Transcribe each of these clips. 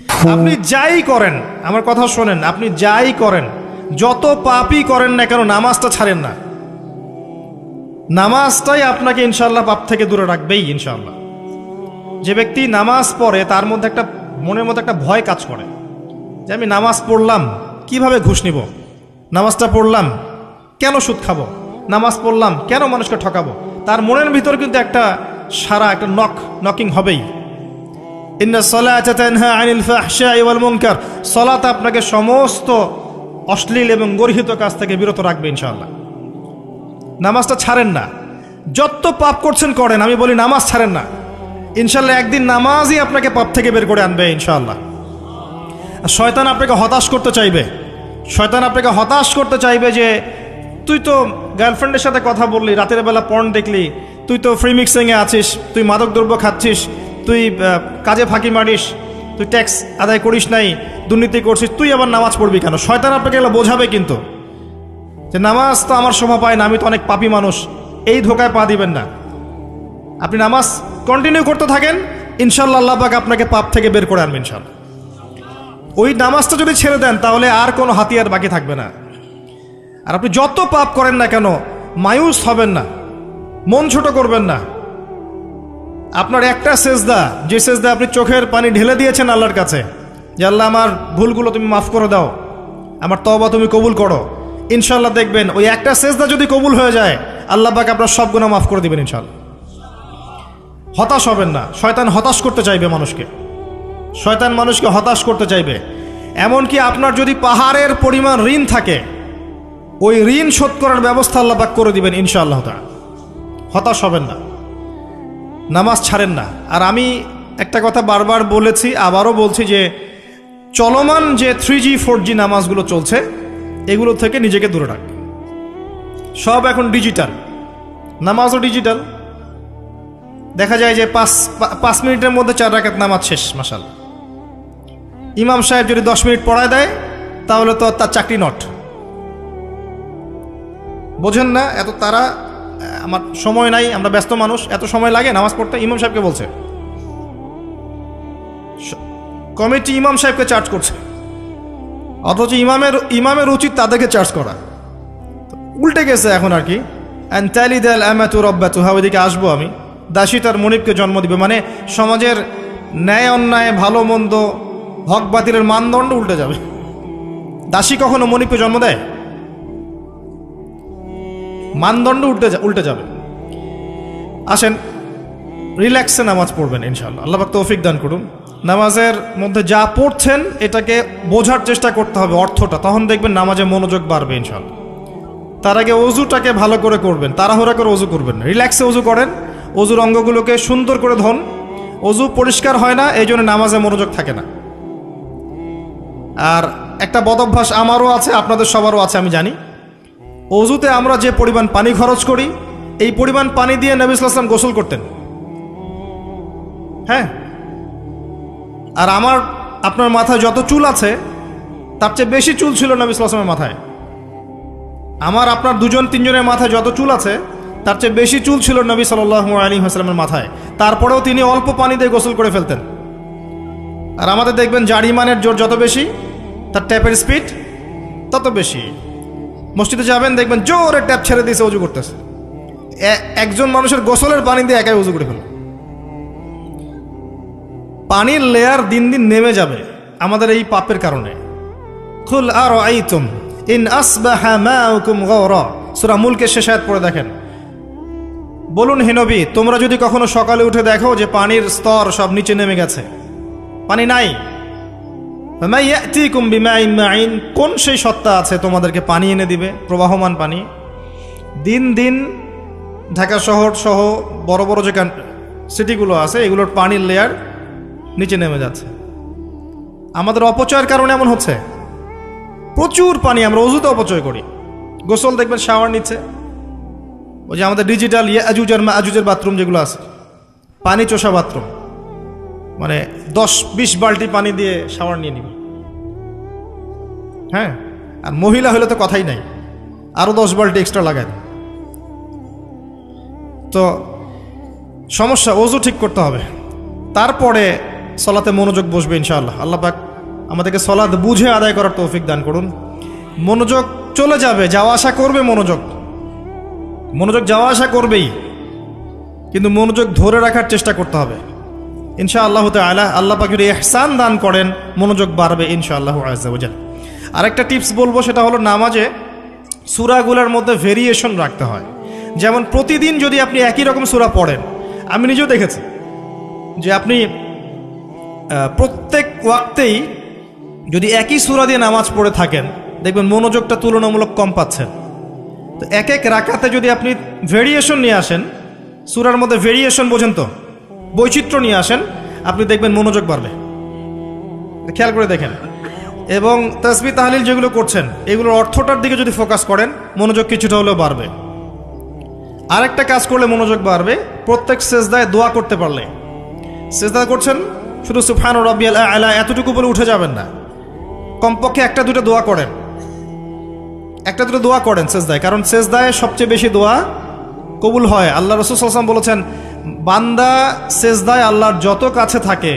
আপনি যাই করেন, আমার কথা শোনেন, আপনি যাই করেন, যত পাপই করেন না কেন, নামাজটা ছাড়েন না। নামাজটাই আপনাকে ইনশাআল্লাহ পাপ থেকে দূরে রাখবেই ইনশাআল্লাহ। যে ব্যক্তি নামাজ পড়ে তার মধ্যে একটা মনের মধ্যে একটা ভয় কাজ করে যে আমি নামাজ পড়লাম, কিভাবে ঘুষ নিব, নামাজটা পড়লাম কেন সুদ খাবো, নামাজ পড়লাম কেন মানুষকে ঠকাবো। তার মনের ভিতর কিন্তু একটা সারা একটা নকিং হবেই। ইন্না সলাতা তানহা আনিল ফাহশাই ওয়াল মুনকার, সালাত আপনাকে সমস্ত অশ্লীল এবং গর্হিত কাজ থেকে বিরত রাখবে ইনশাআল্লাহ। নামাজটা ছাড়েন না, যত পাপ করছেন করেন, আমি বলি নামাজ ছাড়েন না। ইনশাআল্লাহ একদিন নামাজই আপনাকে পাপ থেকে বের করে আনবে ইনশাআল্লাহ। শয়তান আপনাকে হতাশ করতে চাইবে, শয়তান আপনাকে হতাশ করতে চাইবে যে তুই তো গার্লফ্রেন্ডের সাথে কথা বললি, রাতের বেলা পর্ন দেখলি, তুই তো ফ্রি মিক্সিংয়ে আছিস, তুই মাদকদ্রব্য খাচ্ছিস, তুই কাজে ফাঁকি মারিস, তুই ট্যাক্স আদায় করিস নাই, দুর্নীতি করছিস, তুই আবার নামাজ পড়বি কেন। শয়তান আপনাকে এগুলো বোঝাবে কিন্তু যে নামাজ তো আমার শোভা পায় না, আমি তো অনেক পাপী মানুষ। এই ধোকায় পা দিবেন না। আপনি নামাজ কন্টিনিউ করতে থাকেন, ইনশাআল্লাহ আল্লাহ পাক আপনাকে পাপ থেকে বের করে আনবেন ইনশাআল্লাহ। ওই নামাজটা যদি ছেড়ে দেন তাহলে আর কোনো হাতিয়ার বাকি থাকবে না। আর আপনি যত পাপ করেন না কেন, মায়ুস হবেন না, মন ছোট করবেন না। আপনার একটা সেজদা, যে সেজদা আপনি চোখের পানি ঢেলে দিয়েছেন আল্লাহর কাছে যে আল্লাহ আমার ভুলগুলো তুমি মাফ করে দাও, আমার তওবা তুমি কবুল করো, ইনশাআল্লাহ দেখবেন ওই একটা সেজদা যদি কবুল হয়ে যায় আল্লাহ পাক আপনার সব গুনাহ মাফ করে দিবেন ইনশাআল্লাহ। হতাশ হবেন না। শয়তান হতাশ করতে চাইবে মানুষকে, শয়তান মানুষকে হতাশ করতে চাইবে। এমনকি আপনার যদি পাহাড়ের পরিমাণ ঋণ থাকে, ওই ঋণ শোধ করার ব্যবস্থা আল্লাহ পাক করে দিবেন ইনশাআল্লাহ তাআলা। হতাশ হবেন না, নামাজ ছাড়েন না। আর আমি একটা কথা বারবার বলেছি, আবারও বলছি যে চলমান যে 3G 4G নামাজগুলো চলছে এগুলো থেকে নিজেকে দূরে রাখবেন। সব এখন ডিজিটাল, নামাজও ডিজিটাল। দেখা যায় যে 5 মিনিটের মধ্যে 4 রাকাত নামাজ শেষ মাশাআল্লাহ। ইমাম সাহেব যদি 10 মিনিট পড়ায় দেয় তাহলে তো তার চাকরি নট। বোঝেন না এত তারা, আমার সময় নাই, আমরা ব্যস্ত মানুষ, এত সময় লাগে নামাজ পড়তে। ইমাম সাহেবকে বলছে, কমিটি ইমাম সাহেবকে চার্জ করছে, অথচ ইমামের উচিত তাদেরকে চার্জ করা। উল্টে গেছে এখন আর কি। ওইদিকে আসবো আমি। দাসী তার মনিবকে জন্ম দিবে, মানে সমাজের ন্যায় অন্যায়, ভালো মন্দ, হক বাতিলের মানদণ্ড উল্টে যাবে। দাসী কখনো মনিবকে জন্ম দেয়? মানদণ্ড উল্টে যাবে। আসেন রিল্যাক্সে নামাজ পড়বেন ইনশাআল্লাহ। আল্লাহ পাক তৌফিক দান করুন। নামাজের মধ্যে যা পড়ছেন এটাকে বোঝার চেষ্টা করতে হবে অর্থটা, তখন দেখবেন নামাজে মনোযোগ বাড়বে ইনশাআল্লাহ। তার আগে অজুটাকে ভালো করে করবেন, তাড়াহুড়া করে অজু করবেন না, রিল্যাক্সে অজু করেন। অজুর অঙ্গগুলোকে সুন্দর করে ধন। অজু পরিষ্কার হয় না, এই জন্য নামাজে মনোযোগ থাকে না। আর একটা বদ অভ্যাস আমারও আছে, আপনাদের সবারও আছে আমি জানি। অজুতে আমরা যে পরিমাণ পানি খরচ করি, এই পরিমাণ পানি দিয়ে নবী সাল্লাল্লাহু আলাইহি ওয়াসাল্লাম গোসল করতেন। হ্যাঁ, আর আপনার মাথায় যত চুল আছে তার চেয়ে বেশি চুল ছিল নবী সাল্লাল্লাহু আলাইহি ওয়াসাল্লামের মাথায়। আপনার 2-3 জনের মাথায় যত চুল আছে তার চেয়ে বেশি চুল ছিল নবী সাল্লাল্লাহু আলাইহি ওয়াসাল্লামের মাথায়। তারপরেও তিনি অল্প পানি দিয়ে গোসল করে ফেলতেন। আর আমাদের দেখবেন জারিমানের জোর যত বেশি, তার ট্যাপের স্পিড তত বেশি। মসজিদে যাবেন দেখবেন জোরে ট্যাপ ছেড়ে দিয়েছে, অজু করতেছে। একজন মানুষের গোসলের পানি দিয়ে একাই অজু করে ফেল। পানির লেয়ার দিন দিন নেমে যাবে আমাদের এই পাপের কারণে। কুল আরাআইতুম ইন আসবাহা মাউকুম গাওরা, সূরা মুলকের শেষ আয়াত পড়ে দেখেন। বলুন হে নবী, তোমরা যদি কখনো সকালে উঠে দেখো যে পানির স্তর সব নিচে নেমে গেছে, পানি নাই, ফামা ইয়াতিকুম বিমাইন মাইন, কোন সেই সত্তা আছে তোমাদেরকে পানি এনে দিবে, প্রবাহমান পানি। দিন দিন ঢাকা শহর সহ বড় বড় যে সিটিগুলো আছে এগুলোর পানির লেয়ার নিচে নেমে যাচ্ছে। আমাদের অপচয়ের কারণে এমন হচ্ছে। প্রচুর পানি আমরা অজুতে অপচয় করি। গোসল দেখবেন শাওয়ার নিচ্ছে, ওই যে আমাদের ডিজিটাল ইয়াজুজ আর মাজুজের বাথরুম যেগুলো আছে, পানি চোষা বাথরুম, মানে 10-20 বালতি পানি দিয়ে শাওয়ার নিয়ে নিবে। হ্যাঁ, আর মহিলা হলে তো কথাই নাই, আরো 10 বালতি এক্সট্রা লাগায়। তো সমস্যা, অজু ঠিক করতে হবে। তারপরে সলাতে মনোযোগ বসবে ইনশাআল্লাহ। আল্লাহ পাক আমাদেরকে সলাত বুঝে আদায় করার তৌফিক দান করুন। মনোযোগ চলে যাবে, যাওয়া আসা করবে, মনোযোগ যাওয়া আসা করবেই, কিন্তু মনোযোগ ধরে রাখার চেষ্টা করতে হবে ইনশাআল্লাহ তাআলা। আল্লাহ পাক যদি ইহসান দান করেন মনোযোগ বাড়বে ইনশাআল্লাহ আযজা ওয়া জাল। আরেকটা টিপস বলবো, সেটা হলো নামাজে সূরাগুলোর মধ্যে ভেরিয়েশন রাখতে হয়। যেমন প্রতিদিন যদি আপনি একই রকম সূরা পড়েন, আমি নিজেও দেখেছি যে আপনি প্রত্যেক ওয়াক্তেই যদি একই সূরা দিয়ে নামাজ পড়ে থাকেন, দেখবেন মনোযোগটা তুলনামূলক কম পাচ্ছেন। তো এক এক রাকাতে যদি আপনি ভেরিয়েশন নিয়ে আসেন, সূরার মধ্যে ভেরিয়েশন বোঝেন তো, বৈচিত্র্য নিয়ে আসেন, আপনি দেখবেন মনোযোগ বাড়বে। খেয়াল করে দেখেন। এবং তাসবিহ তাহলিল যেগুলো করছেন, এগুলোর অর্থটার দিকে যদি ফোকাস করেন, মনোযোগ কিছুটা হলেও বাড়বে। আরেকটা কাজ করলে মনোযোগ বাড়বে, প্রত্যেক সেজদায় দোয়া করতে পারলে। সেজদা করছেন, শুধু সুবহান রাব্বিয়াল আ'লা এতটুকু বলে উঠে যাবেন না, কমপক্ষে একটা দুটো দোয়া করেন সেজদায়, কারণ সেজদায় সবচেয়ে বেশি দোয়া কবুল হয়। আল্লাহ রাসূল সাল্লাল্লাহু আলাইহি ওয়াসাল্লাম বলেছেন, বান্দা সেজদায় আল্লাহর যত কাছে থাকে,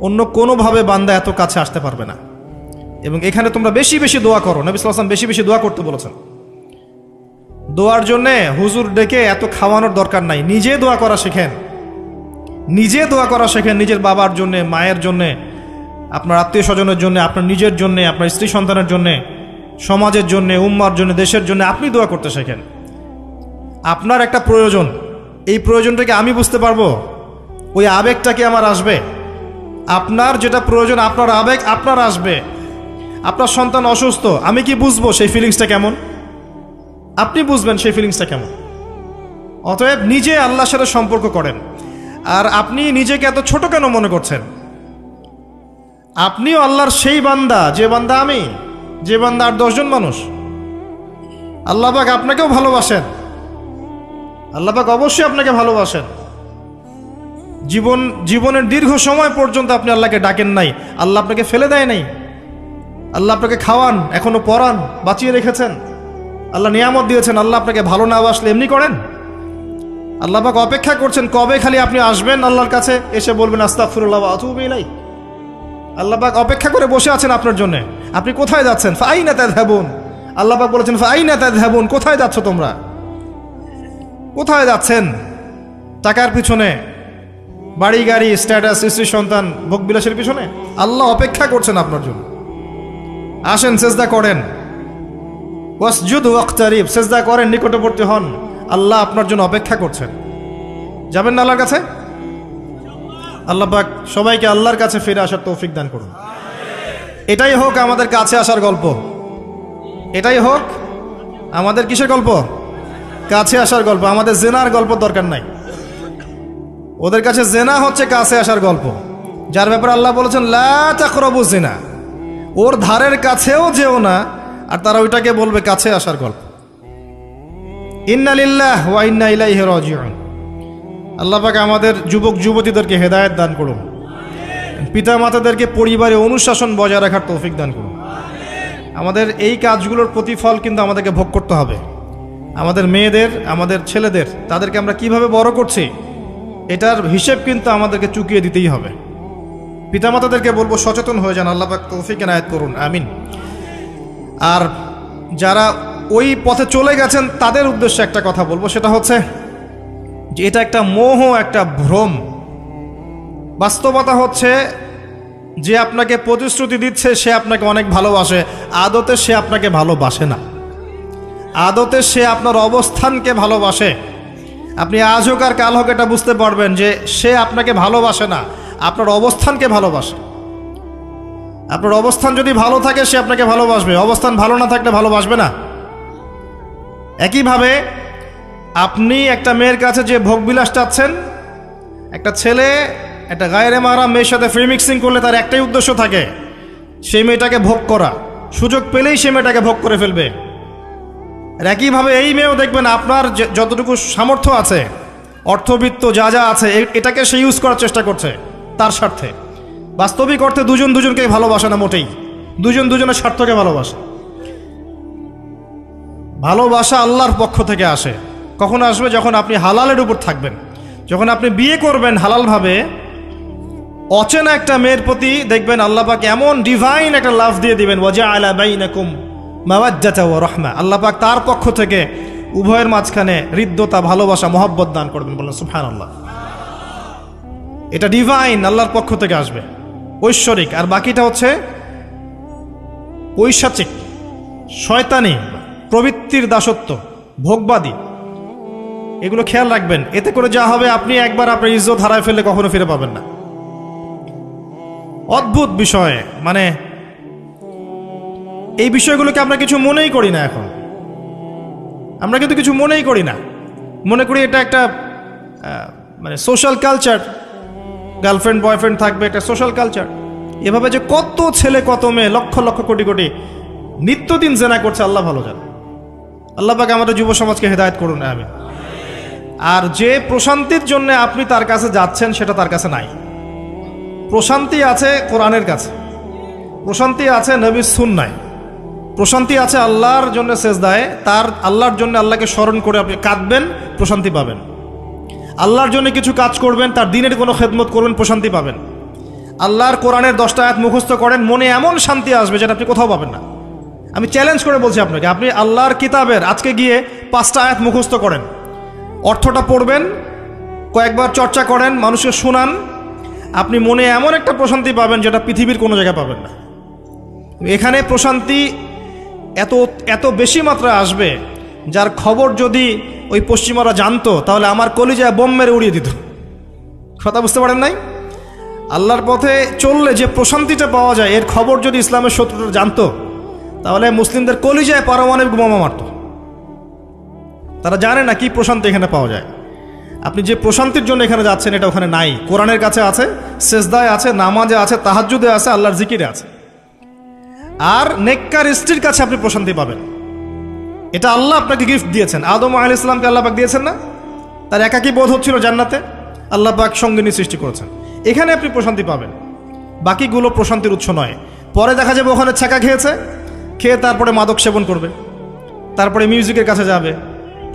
অন্য কোনোভাবে বান্দা এত কাছে আসতে পারবে না। এবং এখানে তোমরা বেশি বেশি দোয়া করো। নবী সাল্লাল্লাহু আলাইহি ওয়াসাল্লাম বেশি বেশি দোয়া করতে বলেছেন। দোয়ার জন্যে হুজুর ডেকে এত খাওয়ানোর দরকার নাই, নিজে দোয়া করা শেখেন, নিজের বাবার জন্যে, মায়ের জন্যে, আপনার আত্মীয় স্বজনের জন্য, আপনার নিজের জন্য, আপনার স্ত্রী সন্তানের জন্য, সমাজের জন্য, উম্মার জন্য, দেশের জন্য আপনি দোয়া করতে শেখেন। আপনার একটা প্রয়োজন, এই প্রয়োজনটাকে আমি বুঝতে পারবো, ওই আবেগটা কি আমার আসবে? আপনার যেটা প্রয়োজন, আপনার আবেগ আপনার আসবে। আপনার সন্তান অসুস্থ, আমি কি বুঝবো সেই ফিলিংসটা কেমন? আপনি বুঝবেন সেই ফিলিংসটা কেমন। অতএব নিজে আল্লাহর সাথে সম্পর্ক করেন। আর আপনি নিজেকে এত ছোট কেন মনে করছেন? আপনিও আল্লাহর সেই বান্দা, যে বান্দা আমি, যে বান্দা আর 10 জন মানুষ। আল্লাহ পাক আপনাকেও ভালোবাসেন, আল্লাহ পাক অবশ্যই আপনাকে ভালোবাসেন। জীবনের দীর্ঘ সময় পর্যন্ত আপনি আল্লাহকে ডাকেন নাই, আল্লাহ আপনাকে ফেলে দেয় নাই। আল্লাহ আপনাকে খাওয়ান, এখনো পরান, বাঁচিয়ে রেখেছেন, আল্লাহ নিয়ামত দিয়েছেন। আল্লাহ আপনাকে ভালো না বাসলে এমনি করেন? আল্লাহ পাক অপেক্ষা করছেন কবে খালি আপনি আসবেন আল্লাহর কাছে, এসে বলবেন আস্তাগফিরুল্লাহ ওয়া আতুবু ইলাইহি। আল্লাহ পাক অপেক্ষা করে বসে আছেন আপনার জন্য। আপনি কোথায় যাচ্ছেন? ফাআইনা তাযহাবুন। আল্লাহ পাক বলেছেন ফাআইনা তাযহাবুন, কোথায় যাচ্ছ তোমরা? কোথায় যাচ্ছেন? টাকার পিছনে, বাড়ি গাড়ি, স্ট্যাটাস, স্ত্রী সন্তান, ভোগবিলাসের পিছনে? আল্লাহ অপেক্ষা করছেন আপনার জন্য। আসেন, সেজদা করেন। ওয়াসজুদ ওয়াকতারিব, সেজদা করেন, নিকটবর্তী হন। আল্লাহ আপনার জন্য অপেক্ষা করছেন। যাবেন না আল্লাহর কাছে? আল্লাহ পাক সবাইকে আল্লাহর কাছে ফিরে আসার তৌফিক দান করুন। এটাই হোক আমাদের কাছে আসার গল্প, এটাই হোক আমাদের কিসের গল্প? কাছে আসার গল্প। আমাদের জেনার গল্প দরকার নাই। ওদের কাছে জেনা হচ্ছে কাছে আসার গল্প, যার ব্যাপারে আল্লাহ বলেছেন লা তাকরাবু জিনা, ওর ধারের কাছেও যেও না, আর তারা ওইটাকে বলবে কাছে আসার গল্প। ইন্না লিল্লাহি ওয়া ইন্না ইলাইহি রাজিউন। আল্লাহ পাক আমাদের যুবক যুবতীদেরকে হেদায়েত দান করুন, পিতা মাতাদেরকে পরিবারে অনুশাসন বজায় রাখার তৌফিক দান করুন। আমাদের এই কাজগুলোর প্রতিফল কিন্তু আমাদেরকে ভোগ করতে হবে। আমাদের মেয়েদের, আমাদের ছেলেদের, তাদেরকে আমরা কিভাবে বড় করছি, এটার হিসেব কিন্তু আমাদেরকে চুকিয়ে দিতেই হবে। পিতামাতাদেরকে বলবো সচেতন হয়ে যান। আল্লাহ পাক তৌফিক এনায়েত করুন, আমিন। আর যারা ওই পথে চলে গেছেন তাদের উদ্দেশ্যে একটা কথা বলবো, সেটা হচ্ছে যে এটা একটা মোহ, একটা ভ্রম। বাস্তবতা হচ্ছে যে আপনাকে প্রতিশ্রুতি দিচ্ছে সে আপনাকে অনেক ভালোবাসে, আদতে সে আপনাকে ভালোবাসে না। আদতে সে আপনার অবস্থানকে ভালোবাসে। আপনি আজ হোক আর কাল হোক এটা বুঝতে পারবেন যে সে আপনাকে ভালোবাসে না, আপনার অবস্থানকে ভালোবাসে। আপনার অবস্থান যদি ভালো থাকে সে আপনাকে ভালোবাসবে, অবস্থান ভালো না থাকলে ভালোবাসবে না। একইভাবে আপনি একটা মেয়ের কাছে যে ভোগবিলাস চাচ্ছেন, একটা ছেলে একটা গায়রে মাহরাম মেয়ের সাথে ফ্রি মিক্সিং করলে তার একটাই উদ্দেশ্য থাকে, সেই মেয়েটাকে ভোগ করা। সুযোগ পেলেই সে মেয়েটাকে ভোগ করে ফেলবে। আর একইভাবে এই মেয়েও দেখবেন আপনার যতটুকু সামর্থ্য আছে, অর্থবিত্ত যা যা আছে, এটাকে সে ইউজ করার চেষ্টা করছে তার স্বার্থে। বাস্তবিক অর্থে দুজন দুজনকে ভালোবাসে না মোটেই, দুজন দুজনের স্বার্থকে ভালোবাসে। ভালোবাসা আল্লাহর পক্ষ থেকে আসে। কখন আসবে? যখন আপনি হালালের উপর থাকবেন, যখন আপনি বিয়ে করবেন হালালভাবে, অচেনা একটা মেয়ের প্রতি দেখবেন আল্লাহ পাক এমন ডিভাইন একটা লাভ দিয়ে দিবেন, ওয়াজআলা বাইনাকুম মাওয়াজ্জাতা ওয়া রাহমা, আল্লাহ পাক তার পক্ষ থেকে উভয়ের মাঝখানে হৃদ্যতা, ভালোবাসা, মহব্বত দান করবেন। বলুন সুবহানাল্লাহ। এটা ডিভাইন, আল্লাহর পক্ষ থেকে আসবে, ঐশ্বরিক। আর বাকিটা হচ্ছে পৈশাচিক, শয়তানি, প্রবৃত্তির দাসত্ব, ভোগবাদী। এগুলো খেয়াল রাখবেন। এতে করে যা হবে, আপনি একবার আপনার ইজ্জত হারায় ফেললে কখনো ফিরে পাবেন না। অদ্ভুত বিষয়, মানে এই বিষয়গুলোকে আমরা কিছু মনেই করি না এখন। আমরা কিন্তু কিছু মনেই করি না, মনে করি এটা একটা মানে সোশ্যাল কালচার, গার্লফ্রেন্ড বয়ফ্রেন্ড থাকবে, একটা সোশ্যাল কালচার। এভাবে যে কত ছেলে কত মেয়ে, লক্ষ লক্ষ কোটি কোটি নিত্যদিন জেনা করছে, আল্লাহ ভালো জানে। আল্লাহ পাক আমাদের যুব সমাজকে হেদায়েত করুন, আমিন। আর যে প্রশান্তির জন্য আপনি তার কাছে যাচ্ছেন, সেটা তার কাছে নাই। প্রশান্তি আছে কোরআনের কাছে, প্রশান্তি আছে নবীর সুন্নায়, প্রশান্তি আছে আল্লাহর জন্য সেজদায়। তার আল্লাহর জন্য আল্লাহকে স্মরণ করে আপনি কাঁদবেন, প্রশান্তি পাবেন। আল্লাহর জন্য কিছু কাজ করবেন, তার দিনের কোনো খেদমত করবেন, প্রশান্তি পাবেন। আল্লাহর কোরআনের 10টা আয়াত মুখস্থ করেন, মনে এমন শান্তি আসবে যেটা আপনি কোথাও পাবেন না। আমি চ্যালেঞ্জ করে বলছি আপনাকে, আপনি আল্লাহর কিতাবের আজকে গিয়ে 5টা আয়াত মুখস্থ করেন, অর্থটা পড়বেন, কয়েকবার চর্চা করেন, মানুষকে শোনান, আপনি মনে এমন একটা প্রশান্তি পাবেন যেটা পৃথিবীর কোনো জায়গায় পাবেন না। এখানে প্রশান্তি এত এত বেশি মাত্রায় আসবে, যার খবর যদি ওই পশ্চিমারা জানতো, তাহলে আমার কলিজায় বোম মেরে উড়িয়ে দিত। কথা বুঝতে পারেন নাই? আল্লাহর পথে চললে যে প্রশান্তিটা পাওয়া যায়, এর খবর যদি ইসলামের শত্রুরা জানতো, তাহলে মুসলিমদের কলিজায় পারমাণবিক বোমা মারত। তারা জানে না কি প্রশান্তি এখানে পাওয়া যায়। আপনি যে প্রশান্তির জন্য এখানে যাচ্ছেন, এটা ওখানে নাই। কোরআনের কাছে আছে, সেজদায় আছে, নামাজে আছে, তাহাজ্জুদে আছে, আল্লাহর জিকিরে আছে। আর নেককার স্ত্রীর কাছে আপনি প্রশান্তি পাবেন। এটা আল্লাহ আপনাকে গিফট দিয়েছেন। আদম আলাইহিস সালামকে আল্লাহ পাক দিয়েছেন না? তার একাকী বোধ হচ্ছিল জান্নাতে, আল্লাহ পাক সঙ্গিনী সৃষ্টি করেছেন। এখানে আপনি প্রশান্তি পাবেন, বাকিগুলো প্রশান্তির উৎস নয়। পরে দেখা যাবে ওখানে ছ্যাঁকা খেয়েছে, খেয়ে তারপরে মাদক সেবন করবে, তারপরে মিউজিকের কাছে যাবে,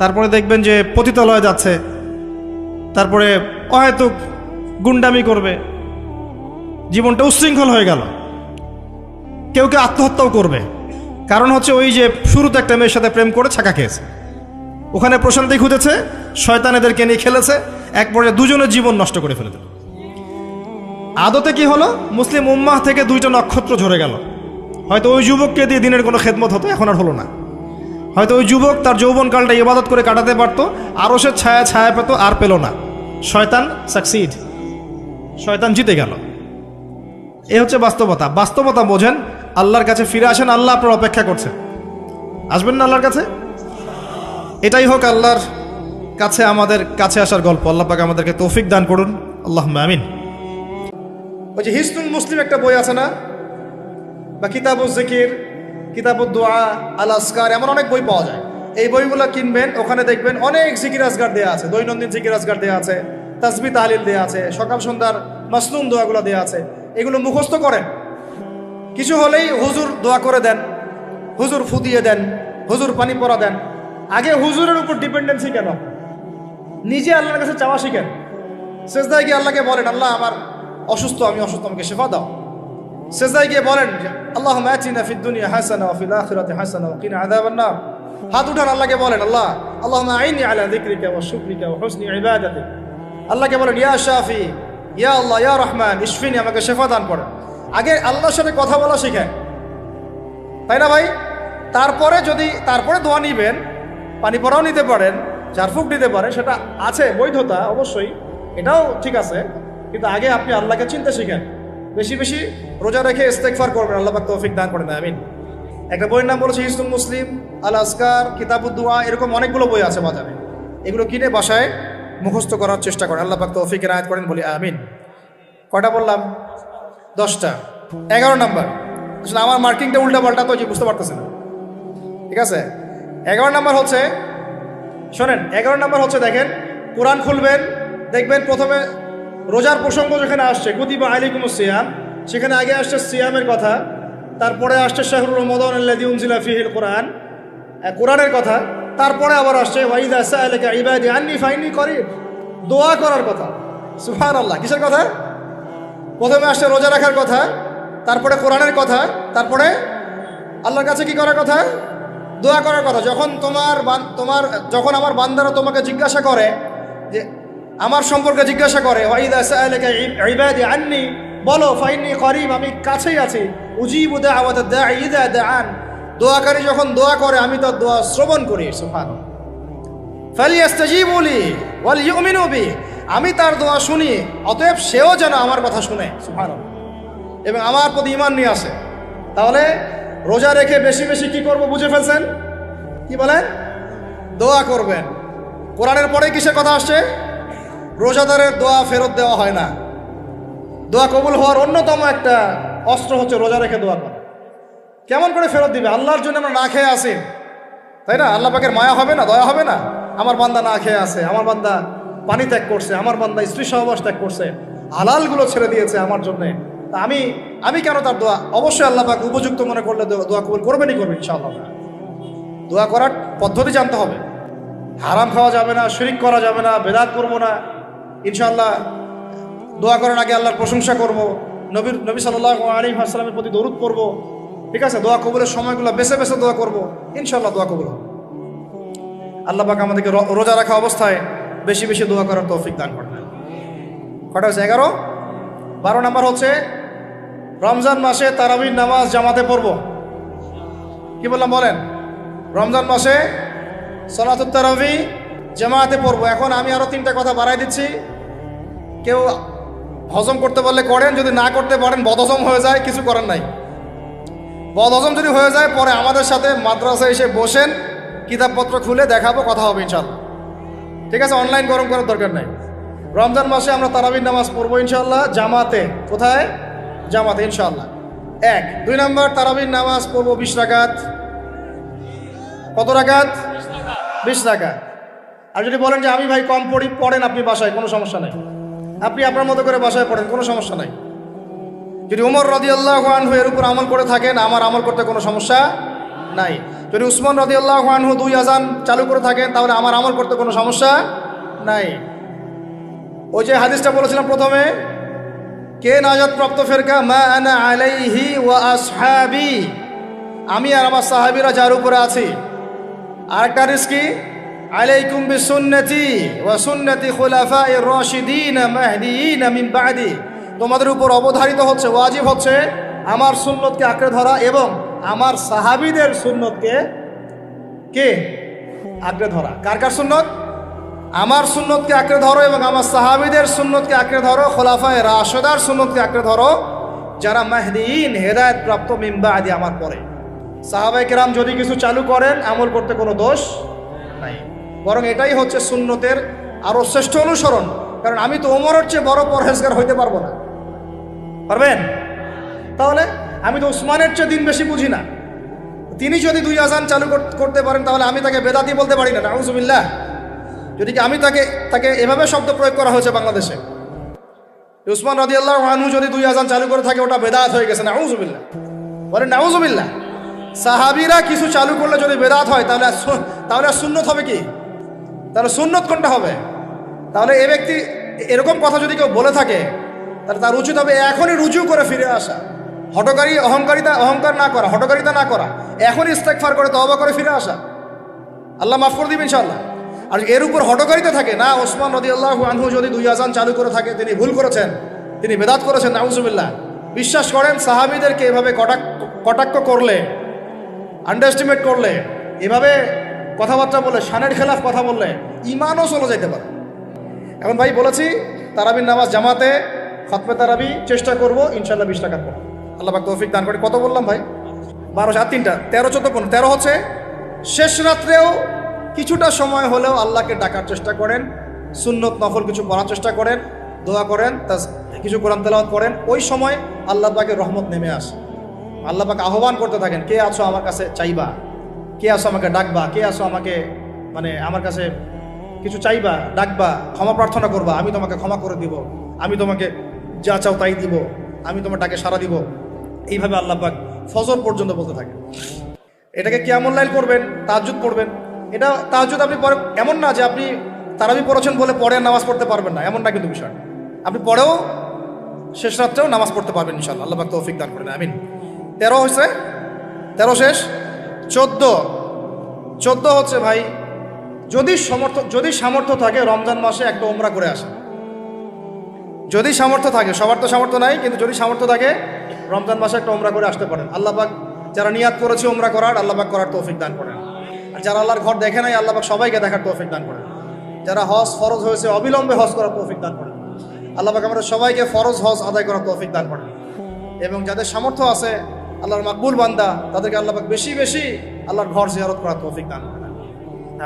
তারপরে দেখবেন যে পতিতালয়ে যাচ্ছে, তারপরে অহেতুক গুন্ডামি করবে, জীবনটা উচ্ছৃঙ্খল হয়ে গেল। কেউ কেউ আত্মহত্যাও করবে, কারণ হচ্ছে ওই যে শুরুতে একটা মেয়ের সাথে প্রেম করে ছ্যাঁকা খেয়েছে, ওখানে প্রশান্তি খুঁজেছে, শয়তান এদেরকে নিয়ে খেলেছে, এক পর্যায়ে দুজনের জীবন নষ্ট করে ফেলে দিল। আদতে কি হলো, মুসলিম উম্মাহ থেকে 2টা নক্ষত্র ঝরে গেল। হয়তো ওই যুবককে দিয়ে দিনের কোনো খেদমত হতো, এখন আর হলো না। হয়তো ওই যুবক তার যৌবনকালটা ইবাদত করে কাটাতে পারতো, আরও সে ছায়া ছায়া পেত, আর পেল না। শয়তান সাকসিড, শয়তান জিতে গেল। এ হচ্ছে বাস্তবতা। বাস্তবতা বোঝেন, আল্লাহর কাছে ফিরে আসেন, আল্লাহ আপনার অপেক্ষা করছেন। আসবেন না আল্লাহর কাছে? এটাই হোক আল্লাহর কাছে আমাদের কাছে আসার গল্প। আল্লাহ পাক আমাদেরকে তৌফিক দান করুন, আল্লাহুম্মা আমিন। ওই যে হিসনুল মুসলিম একটা বই আছে না, বা কিতাবুজ জিকির, কিতাবুদ দোয়া, আল আসকার, এমন অনেক বই পাওয়া যায়। এই বইগুলো কিনবেন, ওখানে দেখবেন অনেক জিকির আজগার দেওয়া আছে, দৈনন্দিন জিকির আজগার দেওয়া আছে, তাসবিহ তাহলিল দেওয়া আছে, সকাল সন্ধ্যার মাসনুন দোয়াগুলো দেওয়া আছে। এগুলো মুখস্থ করেন, কিছু হলেই হুজুর দোয়া করে দেন, হুজুর ফু দিয়ে দেন, হুজুর পানি পরা দেন। আগে হুজুরের উপর ডিপেন্ডেন্সি কেন? নিজে আল্লাহর কাছে চাওয়া শিখেন। সেজদায় গিয়ে আল্লাহকে বলেন, আল্লাহ আমার অসুস্থ, আমি অসুস্থ, আমাকে শেফা দাও। সেজদায় গিয়ে বলেন, আল্লাহুম্মা আতিনা ফিদ দুনিয়া হাসানা ওয়া ফিল আখিরাতি হাসানা ওয়া কিনা আযাবান নার। হাত উঠান, আল্লাহকে বলেন, আল্লাহ আল্লাহুম্মা আইনি আলা যিকরিকা ওয়া শুকরিকা ওয়া হুসনি ইবাদাতিক। আল্লাহকে বলেন, ইয়া শাফি, ইয়া আল্লাহ, ইয়া রহমান, ইশফিনি, আমাকে শেফা দান করেন। আগে আল্লাহর সাথে কথা বলা শিখেন, তাই না ভাই? তারপরে দোয়া নিবেন, পানি পরাও নিতে পারেন, ঝাড়ফুঁক নিতে পারেন, সেটা আছে বৈধতা অবশ্যই, এটাও ঠিক আছে। কিন্তু আগে আপনি আল্লাহকে চিনতে শিখেন। বেশি বেশি রোজা রেখে ইস্তেগফার করবেন, আল্লাহ পাক তৌফিক দান করেন, আমিন। একটা বইয়ের নাম বলেছে হিসনুল মুসলিম, আল আসকার, কিতাবুদ দোয়া, এরকম অনেকগুলো বই আছে বাজারে। এগুলো কিনে বাসায় মুখস্থ করার চেষ্টা করেন, আল্লাহ পাক তৌফিক এনায়েত করেন, বলি আমিন। কয়টা বললাম? 10টা। 11 নাম্বার, আসলে আমার মার্কিংটা উল্টা পাল্টা তো, যে বুঝতে পারতেছে না, ঠিক আছে। 11 নাম্বার হচ্ছে, শোনেন, 11 নাম্বার হচ্ছে, দেখেন, কোরআন খুলবেন, দেখবেন প্রথমে রোজার প্রসঙ্গ যেখানে আসছে, কুতিবা আলাইকুমুস সিয়াম, সেখানে আগে আসছে সিয়ামের কথা, তারপরে আসছে শাহরুর রমাদান আল্লাযী উনজিলা ফীহিল কোরআন, কোরআনের কথা, তারপরে আবার আসছে ওয়া ইযা সাআলাকা ইবাদি আন্নী ফাইন্নী করিব, দোয়া করার কথা। সুবহানাল্লাহ, কিসের কথা? প্রথমে আসছে রোজা রাখার কথা, তারপরে কোরআনের কথা, তারপরে আল্লাহর কাছে কি করার কথা? দোয়া করার কথা। যখন আমার বান্দারা তোমাকে জিজ্ঞাসা করে, যে আমার সম্পর্কে জিজ্ঞাসা করে, ওয়াইদা সাআলাকা ইবাদি আন্নি, বলো ফাইন্নী করিব, আমি কাছেই আছি, উজিবু দাওয়াতাদ দাঈ ইযা দাআন, দোয়াকারী যখন দোয়া করে আমি তার দোয়া শ্রবণ করি। সুবহানাল্লাহ। ফালিয়াস্তাজিবু লি ওয়াল ইউমিনু বি, আমি তার দোয়া শুনি, অতএব সেও যেন আমার কথা শুনে। সুবহানাল্লাহ। এবং আমার প্রতি ঈমান নিয়ে আসে। তাহলে রোজা রেখে বেশি বেশি কি করব বুঝে ফেলছেন? কি বলেন? দোয়া করবেন। কোরআনের পরে কিসের কথা আসছে? রোজাদারের দোয়া ফেরত দেওয়া হয় না। দোয়া কবুল হওয়ার অন্যতম একটা অস্ত্র হচ্ছে রোজা রেখে দোয়া করা। কেমন করে ফেরত দিবে? আল্লাহর জন্য আমরা না খেয়ে আসি, তাই না? আল্লাহ পাকের মায়া হবে না, দয়া হবে না? আমার বান্দা না খেয়ে আছে, আমার বান্দা পানি ত্যাগ করছে, আমার বান্দা স্ত্রী সহবাস ত্যাগ করছে, হালালগুলো ছেড়ে দিয়েছে আমার জন্যে, তা আমি কেন তার দোয়া? অবশ্যই আল্লাহ পাক উপযুক্ত মনে করলে দোয়া কবুল করবেনই করবেন ইনশাআল্লাহ। দোয়া করার পদ্ধতি জানতে হবে। হারাম খাওয়া যাবে না, শিরিক করা যাবে না, বেদাত করবো না। ইনশাআল্লাহ দোয়া করার আগে আল্লাহর প্রশংসা করব, নবী সাল্লাল্লাহু আলাইহি ওয়াসাল্লামের প্রতি দরুদ পড়ব। ঠিক আছে? দোয়া কবুলের সময়গুলো বেছে বেছে দোয়া করব, ইনশাআল্লাহ দোয়া কবুল হবে। আল্লাহ পাক আমাদেরকে রোজা রাখা অবস্থায় বেশি বেশি দোয়া করার তৌফিক দান করেন। কটা হচ্ছে? 11। 12 নম্বর হচ্ছে রমজান মাসে তারাবির নামাজ জামাতে পড়ব। কি বললাম বলেন? রমজান মাসে সালাতুত তারাবি জামাতে পড়ব। এখন আমি আরো 3টা কথা বাড়াই দিচ্ছি। কেউ হজম করতে পারলে করেন, যদি না করতে পারেন বদহজম হয়ে যায়, কিছু করার নাই। বদহজম যদি হয়ে যায় পরে আমাদের সাথে মাদ্রাসায় এসে বসেন, কিতাবপত্র খুলে দেখাবো, কথা হবে ইনশাল্লাহ। ঠিক আছে? অনলাইন গরম করার দরকার নাই। রমজান মাসে আমরা তারাবির নামাজ পড়বো ইনশাল্লাহ জামাতে। কোথায়? জামাতে ইনশাল্লাহ। 1। 2 নম্বর, তারাবির নামাজ পড়বো 20 রাকাত। কত রাকাত? 20 রাকাত। আর যদি বলেন যে আমি ভাই কম পড়েন আপনি বাসায়, কোনো সমস্যা নাই, আপনি আপনার মতো করে বাসায় পড়েন, কোনো সমস্যা নাই। যদি উমর রাদিয়াল্লাহু আনহু এর উপর আমল করে থাকেন, আমার আমল করতে কোনো সমস্যা নাই। যদি উসমান রাদিয়াল্লাহু আনহু 2 আযান চালু করে থাকেন, তাহলে আমার আমল করতে কোনো সমস্যা নাই। ওই যে হাদিসটা বলেছিলাম প্রথমে, কে নাজাত প্রাপ্ত ফেরকা? মা আনা আলাইহি ওয়া আসহাবি, আমি আর আমার সাহাবীরা যার উপরে আছি। আরেকটা হাদিস কি? আলাইকুম বিসুন্নতি ওয়া সুন্নতি খুলাফায়ে রাশিদিন মাহদিয়িন মিন বাদি, তোমাদের উপর অবধারিত হচ্ছে, ওয়াজিব হচ্ছে আমার সুন্নতকে আঁকড়ে ধরা এবং আমার সাহাবীদের সুন্নতকে আঁকড়ে ধরা। কার কার সুন্নত? আমার সুন্নতকে আঁকড়ে ধরো এবং আমার সাহাবীদের সুন্নতকে আঁকড়ে ধরো, খোলাফায়ে রাশেদার সুন্নতকে আঁকড়ে ধরো, যারা মাহদিয়িন হেদায়েত প্রাপ্ত মিন বাদি, আমার পরে। সাহাবায়ে কেরাম যদি কিছু চালু করেন, আমল করতে কোনো দোষ নাই, বরং এটাই হচ্ছে সুন্নতের আরো শ্রেষ্ঠ অনুসরণ। কারণ আমি তো ওমরের চেয়ে বড় পরহেজগার হইতে পারবো না। পারবেন? তাহলে আমি তো উসমানের চেয়ে দিন বেশি বুঝি না। তিনি যদি 2 আযান চালু করতে পারেন, তাহলে আমি তাকে বেদাতি বলতে পারি না। নাউযুবিল্লাহ। যদি কি আমি তাকে এভাবে শব্দ প্রয়োগ করা হয়েছে বাংলাদেশে, উসমান রাদিয়াল্লাহু আনহু যদি 2 আযান চালু করে থাকে, ওটা বেদাত হয়ে গেছে। নাউযুবিল্লাহ। বলেন নাউযুবিল্লাহ। সাহাবীরা কিছু চালু করলে যদি বেদাত হয়, তাহলে সুন্নত হবে কি? তাহলে সুন্নত কোনটা হবে? তাহলে এই ব্যক্তি এরকম কথা যদি কেউ বলে থাকে, তাহলে তার উচিত হবে এখনই রুজু করে ফিরে আসা, অহংকার না করা, হঠকারিতা না করা, এখনই ইস্তেগফার করে তওবা করে ফিরে আসা। আল্লাহ মাফ করে দিবেন ইনশাআল্লাহ। আর এর উপর হঠকারিতা থাকে না, ওসমান রাদিয়াল্লাহু আনহু যদি 2 আযান চালু করে থাকে, তিনি ভুল করেছেন, তিনি বেদাত করেছেন, নাউযুবিল্লাহ। বিশ্বাস করেন, সাহাবীদেরকে এভাবে কটাক্ষ করলে, আন্ডারএস্টিমেট করলে, এভাবে কথাবার্তা বলে, শানের খেলাফ কথা বললে ঈমানও চলে যেতে পারে। এখন ভাই বলেছি তারাবির নামাজ জামাতে, খতমে তারাবি চেষ্টা করবো ইনশাআল্লাহ 20 রাকাত পড়ব। আল্লাহ পাক তৌফিক দান করে। কত বললাম ভাই? 12, 7, 3টা, 13, 14, 15। 13 হচ্ছে শেষ রাত্রেও কিছুটা সময় হলেও আল্লাহকে ডাকার চেষ্টা করেন, সুন্নত নফল কিছু পড়ার চেষ্টা করেন, দোয়া করেন, কিছু কোরআন তেলাওয়াত করেন। ওই সময় আল্লাহ পাকের রহমত নেমে আসে। আল্লাহ পাক আহ্বান করতে থাকেন, কে আছো আমার কাছে চাইবা, কে আছো আমাকে ডাকবা, কে আছো আমাকে আমার কাছে কিছু চাইবা, ডাকবা, ক্ষমা প্রার্থনা করবা, আমি তোমাকে ক্ষমা করে দিব, আমি তোমাকে যা চাও তাই দিব, আমি তোমার ডাকে সাড়া দিব। এইভাবে আল্লাহ পাক ফজর পর্যন্ত বলতে থাকে। এটাকে কিয়ামুল লাইল করবেন, তাহাজ্জুদ পড়বেন। এটা তাহাজ্জুদ আপনি পরে, এমন না যে আপনি তারাবি পড়েছেন বলে পরে নামাজ পড়তে পারবেন না, এমনটা কিন্তু বিষয়। আপনি পরেও শেষ রাত্রেও নামাজ পড়তে পারবেন ইনশাআল্লাহ। আল্লাহ পাক তৌফিক দান করেন, আমিন। 13 হয়েছে, 13 শেষ। 14 হচ্ছে ভাই, যদি সামর্থ্য থাকে রমজান মাসে একটা উমরা করে আসে। যদি সামর্থ্য থাকে, সবার তো সামর্থ্য নাই, কিন্তু যদি সামর্থ্য থাকে রমজান মাসে একটা উমরা করে আসতে পারেন। আল্লাহ পাক যারা নিয়াত করেছে উমরা করার, আল্লাহ পাক করার তৌফিক দান করেন। আর যারা আল্লাহর ঘর দেখে নাই, আল্লাহ পাক সবাইকে দেখার তৌফিক দান করেন। যারা হজ ফরজ হয়েছে অবিলম্বে হজ করার তৌফিক দান করেন। আল্লাহ পাক আমাদের সবাইকে ফরজ হজ আদায় করার তৌফিক দান করেন। এবং যাদের সামর্থ্য আছে, আল্লাহর মাকবুল বান্দা, তাদেরকে আল্লাহ পাক বেশি বেশি আল্লাহর ঘর জিয়ারত করার তৌফিক দান করেন,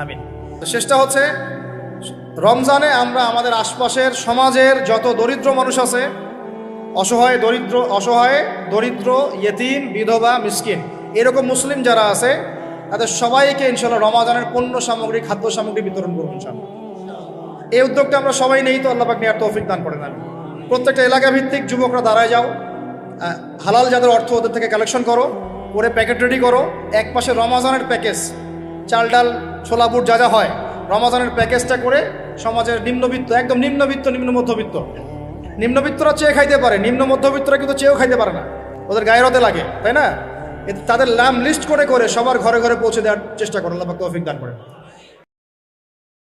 আমিন। তো শেষটা হচ্ছে, রমজানে আমরা আমাদের আশপাশের সমাজের যত দরিদ্র মানুষ আছে, অসহায় দরিদ্র ইয়েতিম, বিধবা, মিসকিন, এরকম মুসলিম যারা আছে, তাদের সবাইকে ইনশাআল্লাহ রমজানের পণ্য সামগ্রী, খাদ্য সামগ্রী বিতরণ করবো ইনশাআল্লাহ। এই উদ্যোগটা আমরা সবাই নেই, তো আল্লাহ পাক নেওয়ার তৌফিক দান করেন। আমি প্রত্যেকটা এলাকা ভিত্তিক যুবকরা দাঁড়ায় যাও, হালাল যাদের অর্থ ওদের থেকে কালেকশন করো, করে প্যাকেট রেডি করো। এক পাশে রমজানের প্যাকেজ, চাল ডাল ছোলা বুট যা যা হয়, রমজানের প্যাকেজটা করে সমাজের নিম্নবিত্ত, একদম নিম্নবিত্ত, নিম্ন মধ্যবিত্ত, নিম্নবিত্তরা চেয়ে খাইতে পারে, নিম্ন মধ্যবিত্তরা কিন্তু চেয়েও খাইতে পারে না, ওদের গায়ের হতে লাগে, তাই না? তাদের নাম লিস্ট করে করে সবার ঘরে ঘরে পৌঁছে দেওয়ার চেষ্টা করো। আল্লাহ পাক তৌফিক দান করেন।